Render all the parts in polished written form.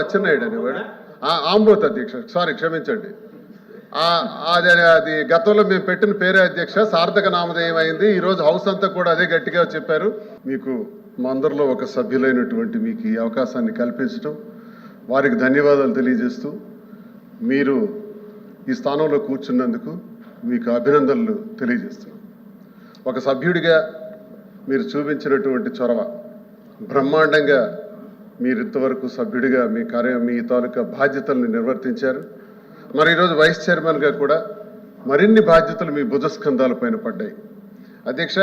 అచ్చెన్నాయుడు అనేవాడు. ఆంబోత్ అధ్యక్ష, సారీ క్షమించండి. అది గతంలో మేము పెట్టిన పేరే అధ్యక్ష, సార్థక నామధేయం అయింది. ఈరోజు హౌస్ అంతా కూడా అదే గట్టిగా చెప్పారు. మీకు మా అందరిలో ఒక సభ్యులైనటువంటి మీకు ఈ అవకాశాన్ని కల్పించడం, వారికి ధన్యవాదాలు తెలియజేస్తూ, మీరు ఈ స్థానంలో కూర్చున్నందుకు మీకు అభినందనలు తెలియజేస్తున్నాం. ఒక సభ్యుడిగా మీరు చూపించినటువంటి చొరవ బ్రహ్మాండంగా, మీరు ఇంతవరకు సభ్యుడిగా మీ తాలూకా బాధ్యతల్ని నిర్వర్తించారు. మరి ఈరోజు వైస్ చైర్మన్గా కూడా మరిన్ని బాధ్యతలు మీ భుజస్కంధాల పైన పడ్డాయి. అధ్యక్ష,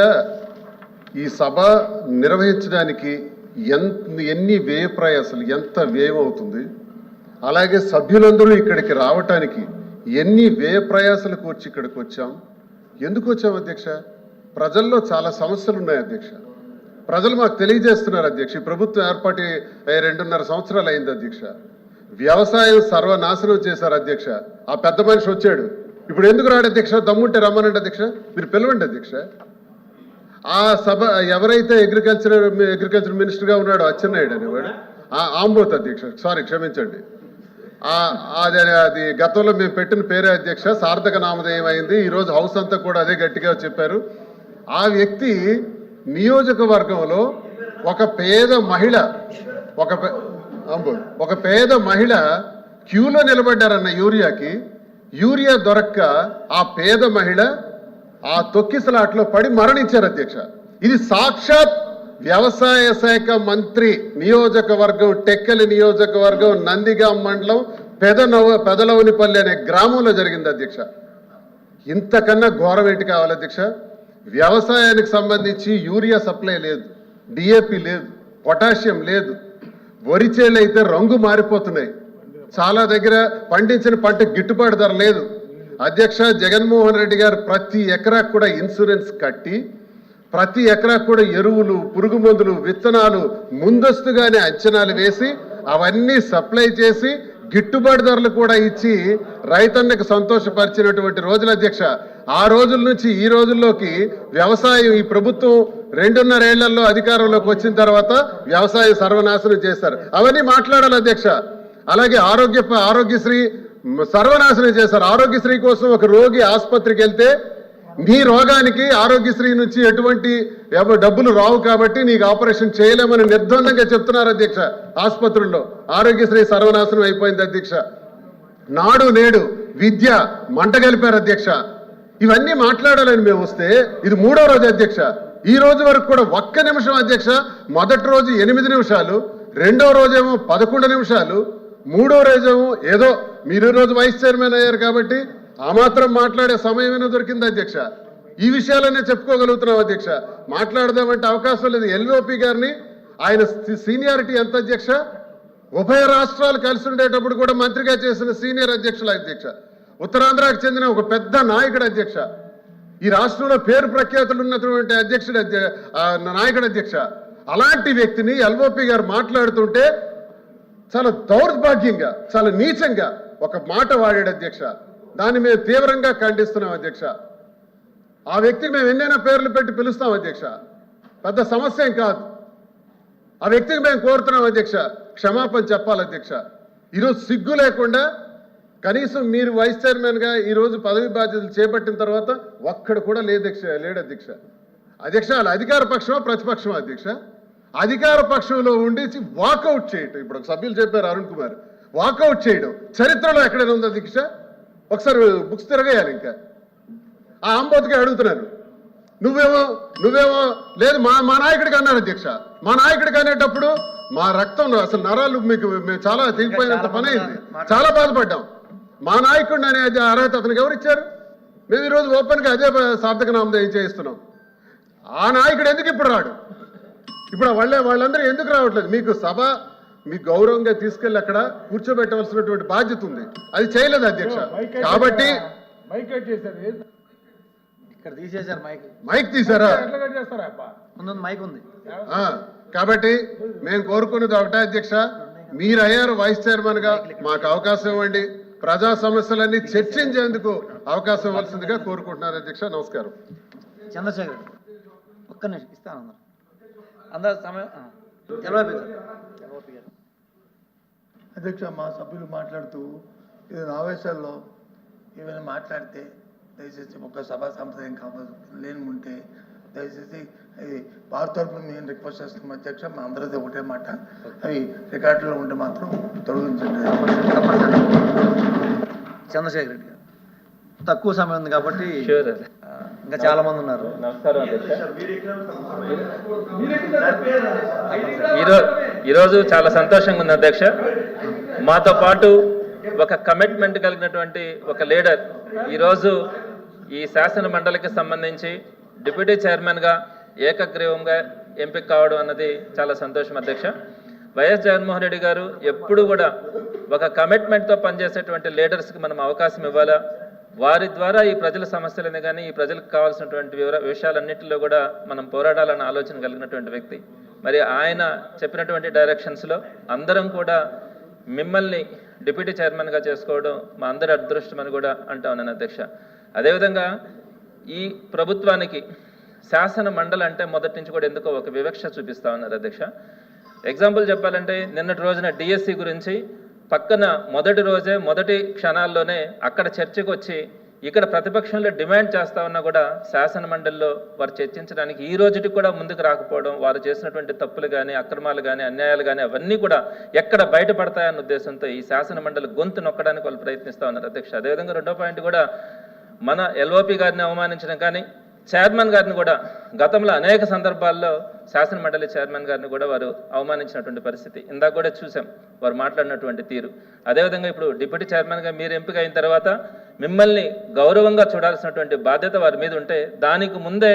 ఈ సభ నిర్వహించడానికి ఎన్ని వ్యయ ప్రయాసాలు, ఎంత వ్యయం అవుతుంది, అలాగే సభ్యులందరూ ఇక్కడికి రావటానికి ఎన్ని వ్యయ ప్రయాసాలకు వచ్చి ఇక్కడికి వచ్చాం. ఎందుకు వచ్చాం అధ్యక్ష? ప్రజల్లో చాలా సమస్యలు ఉన్నాయి అధ్యక్ష. ప్రజలు మాకు తెలియజేస్తున్నారు అధ్యక్ష. ఈ ప్రభుత్వం ఏర్పాటు 2.5 సంవత్సరాలు అయింది అధ్యక్ష. వ్యవసాయం సర్వనాశనం చేశారు అధ్యక్ష. ఆ పెద్ద మనిషి వచ్చాడు, ఇప్పుడు ఎందుకు రాడు అధ్యక్ష? దమ్ముంటే రమ్మనండి అధ్యక్ష, మీరు పిలవండి అధ్యక్ష. ఆ సభ ఎవరైతే అగ్రికల్చర్ మినిస్టర్గా ఉన్నాడో అచ్చెన్నాయుడు అనేవాడు, ఆంబోత్ అధ్యక్ష, సారీ క్షమించండి. అది గతంలో మేము పెట్టిన పేరే అధ్యక్ష, సార్థక నామధేయం అయింది. ఈరోజు హౌస్ అంతా కూడా అదే గట్టిగా చెప్పారు. ఆ వ్యక్తి నియోజకవర్గంలో ఒక పేద మహిళ క్యూలో నిలబడ్డారన్న యూరియా దొరక్క ఆ పేద మహిళ ఆ తొక్కిసలాట్లో పడి మరణించారు అధ్యక్ష. ఇది సాక్షాత్ వ్యవసాయ శాఖ మంత్రి నియోజకవర్గం, టెక్కలి నియోజకవర్గం, నందిగాం మండలం, పెదలవునిపల్లి అనే గ్రామంలో జరిగింది అధ్యక్ష. ఇంతకన్నా ఘోరం ఏంటి కావాలి అధ్యక్ష? వ్యవసాయానికి సంబంధించి యూరియా సప్లై లేదు, డిఏపి లేదు, పొటాషియం లేదు, వరి చేలు అయితే రంగు మారిపోతున్నాయి, చాలా దగ్గర పండించిన పంట గిట్టుబాటు ధర లేదు అధ్యక్ష. జగన్మోహన్ రెడ్డి గారు ప్రతి ఎకరాకు కూడా ఇన్సూరెన్స్ కట్టి, ప్రతి ఎకరాకు కూడా ఎరువులు, పురుగు మందులు, విత్తనాలు ముందస్తుగానే అంచనాలు వేసి అవన్నీ సప్లై చేసి గిట్టుబాటు ధరలు కూడా ఇచ్చి రైతన్నకు సంతోషపరిచినటువంటి రోజులు అధ్యక్ష. ఆ రోజుల నుంచి ఈ రోజుల్లోకి వ్యవసాయం, ఈ ప్రభుత్వం 2.5 ఏళ్లలో అధికారంలోకి వచ్చిన తర్వాత వ్యవసాయం సర్వనాశనం చేస్తారు. అవన్నీ మాట్లాడాలి అధ్యక్ష. అలాగే ఆరోగ్యశ్రీ సర్వనాశనం చేశారు. ఆరోగ్యశ్రీ కోసం ఒక రోగి ఆసుపత్రికి వెళ్తే నీ రోగానికి ఆరోగ్యశ్రీ నుంచి ఎటువంటి డబ్బులు రావు కాబట్టి నీకు ఆపరేషన్ చేయలేమని నిర్ద్వందంగా చెప్తున్నారు అధ్యక్ష. ఆసుపత్రుల్లో ఆరోగ్యశ్రీ సర్వనాశనం అయిపోయింది అధ్యక్ష. నాడు నేడు విద్య మంట కలిపారు అధ్యక్ష. ఇవన్నీ మాట్లాడాలని మేము వస్తే ఇది 3వ రోజు అధ్యక్ష. ఈ రోజు వరకు కూడా 1 నిమిషం అధ్యక్ష. మొదటి రోజు 8 నిమిషాలు, 2వ రోజేమో 11 నిమిషాలు, 3వ రోజేమో ఏదో మీరు రోజు వైస్ చైర్మన్ అయ్యారు కాబట్టి ఆ మాత్రం మాట్లాడే సమయమైనా దొరికింది అధ్యక్ష. ఈ విషయాలనే చెప్పుకోగలుగుతున్నాం అధ్యక్ష. మాట్లాడదామంటే అవకాశం లేదు. ఎల్ఓపి గారిని, ఆయన సీనియారిటీ ఎంత అధ్యక్ష? ఉభయ రాష్ట్రాలు కలిసి ఉండేటప్పుడు కూడా మంత్రిగా చేసిన సీనియర్ అధ్యక్షులు అధ్యక్ష. ఉత్తరాంధ్రకు చెందిన ఒక పెద్ద నాయకుడు అధ్యక్ష. ఈ రాష్ట్రంలో పేరు ప్రఖ్యాతులు ఉన్నటువంటి నాయకుడు అధ్యక్ష. అలాంటి వ్యక్తిని ఎల్ఓపి గారు మాట్లాడుతుంటే చాలా దౌర్భాగ్యంగా, చాలా నీచంగా ఒక మాట వాడాడు అధ్యక్ష. దాన్ని మేము తీవ్రంగా ఖండిస్తున్నాం అధ్యక్ష. ఆ వ్యక్తికి మేము ఎన్నైనా పేర్లు పెట్టి పిలుస్తాం అధ్యక్ష, పెద్ద సమస్య ఏం కాదు. ఆ వ్యక్తికి మేము కోరుతున్నాం అధ్యక్ష, క్షమాపణ చెప్పాలి అధ్యక్ష. ఈరోజు సిగ్గు లేకుండా కనీసం మీరు వైస్ చైర్మన్గా ఈరోజు పదవి బాధ్యతలు చేపట్టిన తర్వాత ఒక్కడు కూడా లేడు అధ్యక్ష. అధ్యక్ష, వాళ్ళ అధికార పక్షమా ప్రతిపక్షమా అధ్యక్ష? అధికార పక్షంలో ఉండి వాకౌట్ చేయటం, ఇప్పుడు ఒక సభ్యులు చెప్పారు అరుణ్ కుమార్, వాకౌట్ చేయడం చరిత్రలో ఎక్కడైనా ఉంది అధ్యక్ష? ఒకసారి బుక్స్ తిరగేయాలి. ఇంకా ఆ అంబోత్కి అడుగుతున్నారు, నువ్వేమో లేదు మా నాయకుడికి అన్నారు అధ్యక్ష. మా నాయకుడికి అనేటప్పుడు మా రక్తంలో అసలు నరాలు మేము చాలా తెగిపోయినంత పని అయింది, చాలా బాధపడ్డాం. మా నాయకుడిని అనే అర్హత అతనికి ఎవరు ఇచ్చారు? మేము ఈరోజు ఓపెన్గా అదే సార్థక నామధేయం చేయిస్తున్నాం. ఆ నాయకుడు ఎందుకు ఇప్పుడు రాడు? ఇప్పుడు వాళ్ళందరూ ఎందుకు రావట్లేదు? మీకు గౌరవంగా తీసుకెళ్ళి అక్కడ కూర్చోబెట్టవలసినటువంటి బాధ్యత ఉంది, అది చేయలేదు అధ్యక్ష. కాబట్టి మైక్ తీసారా? మైక్ ఉంది. కాబట్టి మేము కోరుకున్నది ఒకటే అధ్యక్ష, మీరు అయ్యారు వైస్ చైర్మన్ గా, మాకు అవకాశం ఇవ్వండి. ప్రజా సమస్యలన్నీ చర్చించేందుకు అవకాశం ఇవ్వాల్సిందిగా కోరుకుంటున్నారు అధ్యక్ష. నమస్కారం. చంద్రశేఖర్ ఒక్క నిమిషం ఇస్తాను. అందరూ సమయం అధ్యక్ష, మా సభ్యులు మాట్లాడుతూ ఇది ఆవేశాల్లో ఏమైనా మాట్లాడితే దయచేసి ఒక సభా సంప్రదాయం కావాలి లేని ఉంటే దయచేసి అది వారి తరపున మేము రిక్వెస్ట్ చేస్తున్నాం అధ్యక్ష. మా అందరిది ఒకటే మాట, అవి రికార్డులో ఉంటే మాత్రం తొలగించండి. చంద్రశేఖర్ రెడ్డి గారు తక్కువ సమయం ఉంది కాబట్టి షూర్ ఇంకా చాలా మంది ఉన్నారు. నమస్కారం అధ్యక్ష. ఈరోజు చాలా సంతోషంగా ఉంది అధ్యక్ష. మాతో పాటు ఒక కమిట్మెంట్ కలిగినటువంటి ఒక లీడర్ ఈరోజు ఈ శాసన మండలికి సంబంధించి డిప్యూటీ చైర్మన్గా ఏకగ్రీవంగా ఎంపిక కావడం అన్నది చాలా సంతోషం అధ్యక్ష. వైఎస్ జగన్మోహన్ రెడ్డి గారు ఎప్పుడు కూడా ఒక కమిట్మెంట్తో పనిచేసేటువంటి లీడర్స్కి మనం అవకాశం ఇవ్వాలా, వారి ద్వారా ఈ ప్రజల సమస్యలని కానీ ఈ ప్రజలకు కావాల్సినటువంటి విషయాలన్నింటిలో కూడా మనం పోరాడాలన్న ఆలోచన కలిగినటువంటి వ్యక్తి. మరి ఆయన చెప్పినటువంటి డైరెక్షన్స్లో అందరం కూడా మిమ్మల్ని డిప్యూటీ చైర్మన్గా చేసుకోవడం మా అందరి అదృష్టమని కూడా అంటా ఉన్నాను అధ్యక్ష. అదేవిధంగా ఈ ప్రభుత్వానికి శాసన మండలి అంటే మొదటి నుంచి కూడా ఎందుకో ఒక వివక్ష చూపిస్తా ఉన్నారు అధ్యక్ష. ఎగ్జాంపుల్ చెప్పాలంటే నిన్నటి రోజున డిఎస్సి గురించి పక్కన మొదటి రోజే మొదటి క్షణాల్లోనే అక్కడ చర్చకు వచ్చి ఇక్కడ ప్రతిపక్షంలో డిమాండ్ చేస్తా ఉన్నా కూడా శాసన మండలిలో వారు చర్చించడానికి ఈ రోజుకి కూడా ముందుకు రాకపోవడం, వారు చేసినటువంటి తప్పులు కానీ అక్రమాలు కానీ అన్యాయాలు కానీ అవన్నీ కూడా ఎక్కడ బయటపడతాయన్న ఉద్దేశంతో ఈ శాసన మండలి గొంతు నొక్కడానికి వాళ్ళు ప్రయత్నిస్తూ ఉన్నారు అధ్యక్ష. అదేవిధంగా రెండో పాయింట్ కూడా మన ఎల్ఓపి గారిని అవమానించడం కానీ చైర్మన్ గారిని కూడా గతంలో అనేక సందర్భాల్లో శాసన మండలి చైర్మన్ గారిని కూడా వారు అవమానించినటువంటి పరిస్థితి ఇందాక కూడా చూసాం వారు మాట్లాడినటువంటి తీరు. అదేవిధంగా ఇప్పుడు డిప్యూటీ చైర్మన్గా మీరు ఎంపిక అయిన తర్వాత మిమ్మల్ని గౌరవంగా చూడాల్సినటువంటి బాధ్యత వారి మీద ఉంటే దానికి ముందే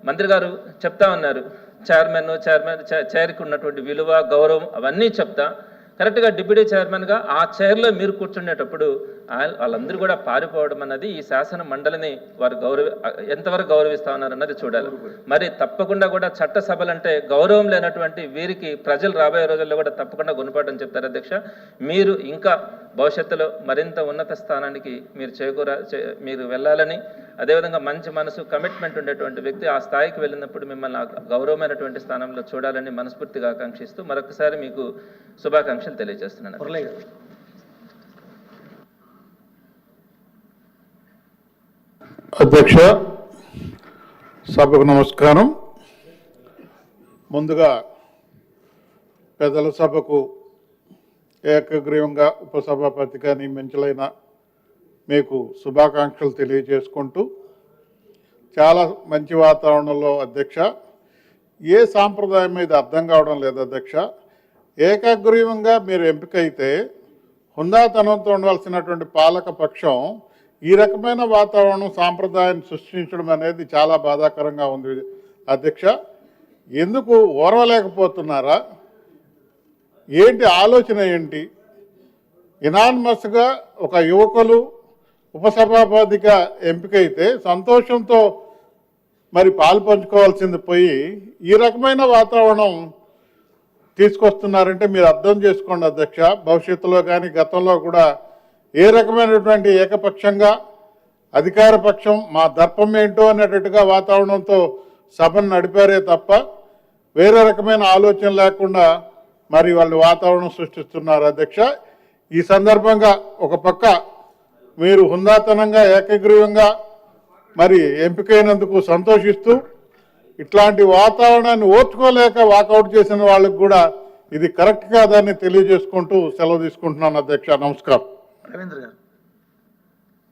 మంత్రి గారు చెప్తా ఉన్నారు చైర్కి ఉన్నటువంటి విలువ గౌరవం అవన్నీ చెప్తా కరెక్ట్గా డిప్యూటీ చైర్మన్గా ఆ చైర్లో మీరు కూర్చునేటప్పుడు వాళ్ళందరూ కూడా పారిపోవడం అన్నది ఈ శాసన మండలిని వారు ఎంతవరకు గౌరవిస్తా ఉన్నారు అన్నది చూడాలి. మరి తప్పకుండా కూడా చట్టసభలంటే గౌరవం లేనటువంటి వీరికి ప్రజలు రాబోయే రోజుల్లో కూడా తప్పకుండా గుణపాఠం చెప్తారు అధ్యక్ష. మీరు ఇంకా భవిష్యత్తులో మరింత ఉన్నత స్థానానికి మీరు వెళ్ళాలని, అదేవిధంగా మంచి మనసు కమిట్మెంట్ ఉండేటువంటి వ్యక్తి ఆ స్థాయికి వెళ్ళినప్పుడు మిమ్మల్ని గౌరవమైనటువంటి స్థానంలో చూడాలని మనస్ఫూర్తిగా ఆకాంక్షిస్తూ మరొకసారి మీకు శుభాకాంక్షలు తెలియజేస్తున్నాను. అధ్యక్ష, సభకు నమస్కారం. ముందుగా పెద్దల సభకు ఏకగ్రీవంగా ఉపసభాపతిగా నియమించలైన మీకు శుభాకాంక్షలు తెలియజేసుకుంటూ, చాలా మంచి వాతావరణంలో అధ్యక్ష, ఏ సాంప్రదాయం మీద అర్థం కావడం లేదు అధ్యక్ష. ఏకగ్రీవంగా మీరు ఎంపికైతే హుందాతనంతో ఉండవలసినటువంటి పాలక పక్షం ఈ రకమైన వాతావరణం సాంప్రదాయాన్ని సృష్టించడం అనేది చాలా బాధాకరంగా ఉంది అధ్యక్ష. ఎందుకు ఓర్వలేకపోతున్నారా? ఏంటి ఆలోచన ఏంటి? ఇనానిమస్గా ఒక యువకులు ఉపసభాపతిగా ఎంపికైతే సంతోషంతో మరి పాలు పంచుకోవాల్సింది పోయి ఈ రకమైన వాతావరణం తీసుకొస్తున్నారంటే మీరు అర్థం చేసుకోండి అధ్యక్ష. భవిష్యత్తులో కానీ గతంలో కూడా ఏ రకమైనటువంటి ఏకపక్షంగా అధికార పక్షం మా దర్పం ఏంటో అనేటట్టుగా వాతావరణంతో సభను నడిపారే తప్ప వేరే రకమైన ఆలోచన లేకుండా మరి వాళ్ళు వాతావరణం సృష్టిస్తున్నారు అధ్యక్ష. ఈ సందర్భంగా ఒక పక్క మీరు హుందాతనంగా ఏకగ్రీవంగా మరి ఎంపికైనందుకు సంతోషిస్తూ ఇట్లాంటి వాతావరణాన్ని ఓర్చుకోలేక వాకౌట్ చేసిన వాళ్ళకు కూడా ఇది కరెక్ట్ కాదని తెలియజేసుకుంటూ సెలవు తీసుకుంటున్నాను అధ్యక్ష. నమస్కారం. రవీంద్ర గారు.